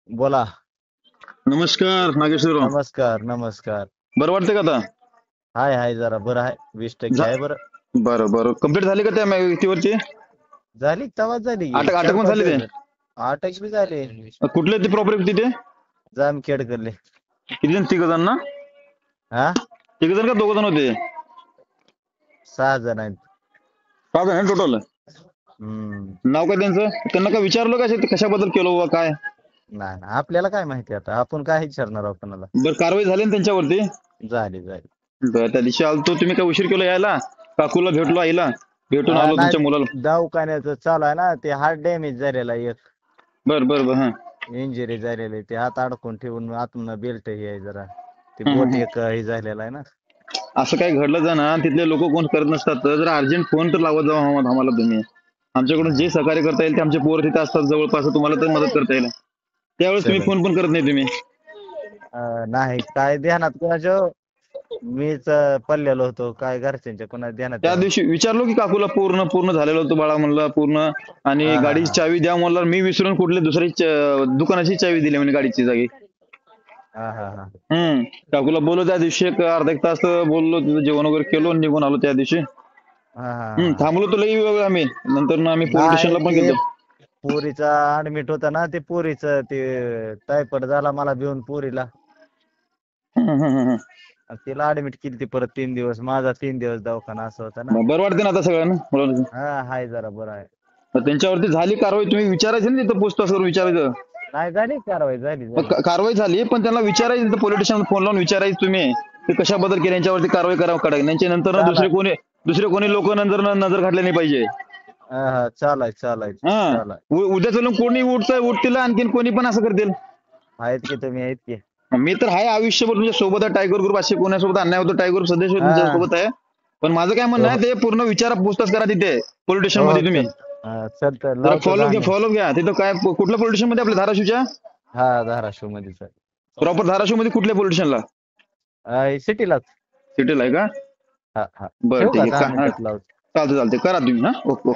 बोला. नमस्कार नागेश्वरराव. नमस्कार नमस्कार. बरं वाटतंय का आता? हाय जरा बरं आहे, 20% आहे बरं. बरं बरं कंप्लीट झाली का त्या व्यक्तीवरची झाली तवाच झाली की अटक अटक चार पण पाच झाली ते? दिवस झाले. अटक बी झाले. कुठले ते प्रॉपर व्यक्ती ते? जामखेड करले. किती जण? 3 जण ना? हा, 3 जण का 2 जण होते? 6 जण आहेत. 6 जण टोटल. हम्म. नाव काय त्यांचं? त्यांना काय विचारलं का ते कशाबद्दल केलं बाबा काय? नाही नाही, आपल्याला काय माहिती आता, आपण काय विचारणार आहोत कोणाला. बरं कारवाई झाली ना त्यांच्यावरती? झाली. बरं त्या दिवशी आलतो, तुम्ही काय उशीर केला यायला? काकूला भेटलो, आईला भेटून आलो, नाही, तुमच्या मुलाला. दवाखान्याचं चालू आहे ना, ते हार्ट डॅमेज झालेला एक. बरं बरं बरं हां इंजुरी झालेली, ते हात अडकून ठेवून आतून बेल्ट हे आहे जरा, ते हां, बोट हां. एक हे झालेला आहे ना. असं काही घडलं जा ना, तिथले लोक कोण करत नसतात, तर जरा अर्जंट फोन तर लावत जावा आम्हाला तुम्ही. आमच्याकडून जे सहकार्य करता येईल ते आमचे पोर तिथे असतात जवळपास, तुम्हाला तर मदत करता येईल. त्यावेळेस तुम्ही चलन. फोन पण करत नाही तुम्ही. नाही काय ध्यानात कोणाच्या, मीच पडलेलो होतो, काय घरच्यांच्या कोणा ध्यानात त्या यावं. दिवशी विचारलो की काकूला, पूर्ण पूर्ण झालेलं होतं बाळा म्हणलं पूर्ण, आणि हा हा गाडीची हा चावी द्या म्हणलं, मी विसरून कुठल्या दुसरी दुकानाची चावी दिली म्हणे गाडीची जागी. हा. काकूला बोललो त्या दिवशी, एक अर्धा एक तास बोललो, तिथं जेवण वगैरे केलो आणि निघून आलो त्या दिवशी. हा. थांबलो तर लई वेळ आम्ही, नंतर आम्ही पोलीस नाही स्टेशनला पण ते गेलो. पोरीचा ऍडमिट होता ना, ते पोरीचं ते टायफॉइड झाला मला भिवून पोरीला. आणि तिला ऍडमिट केली ती परत 3 दिवस, माझा 3 दिवस दवाखाना असं होता ना. बरं वाटते ना आता सगळ्यांना मुलांना? हा, हाय जरा बरं आहे. तर त्यांच्यावरती झाली कारवाई, तुम्ही विचारायचं ना तिथं, पूछताछ करून विचारायचं. नाही झाली कारवाई, झाली मग झाली. कारवाई झाली, पण त्यांना विचारायचं तिथं, पोलीस स्टेशनला फोन लावून विचारायचं तुम्ही ते कशाबद्दल केलं, यांच्यावरती कारवाई करावं कडक. यांच्या नंतर ना चालाय. दुसरे कोणी लोक नंतर नजर घातले नाही पाहिजे. हा चालाय. हा, उद्या चलून कोणी उठतील, आणखीन कोणी पण असं करतील. आहेत की तुम्ही, आहेत की. मी तर आहे आयुष्यभर तुमच्या सोबत आहे. टायगर ग्रुप असे कोणासोबत अन्याय होतो, टायगर ग्रुप सदस्य तुमच्या हा. सोबत आहे. पण माझं काय म्हणणं हो आहे, ते पूर्ण विचारा, पूछताछ करा तिथे पोलीस स्टेशन हो मध्ये तुम्ही. चल. चल तर जरा लावतो 10 मिनिट. फॉलो घ्या तिथं. काय कुठल्या पोलीस स्टेशन मध्ये? आपल्या धाराशिवच्या हा, धाराशिव मध्येच आहे. प्रॉपर धाराशिव मध्ये कुठल्या पोलीस स्टेशनला? सिटीलाच. सिटीला आहे का? हा. बरं ठेवू ठीक का, आहे 10 मिनिटात लावतो. चालतं करा तुम्ही. ओके.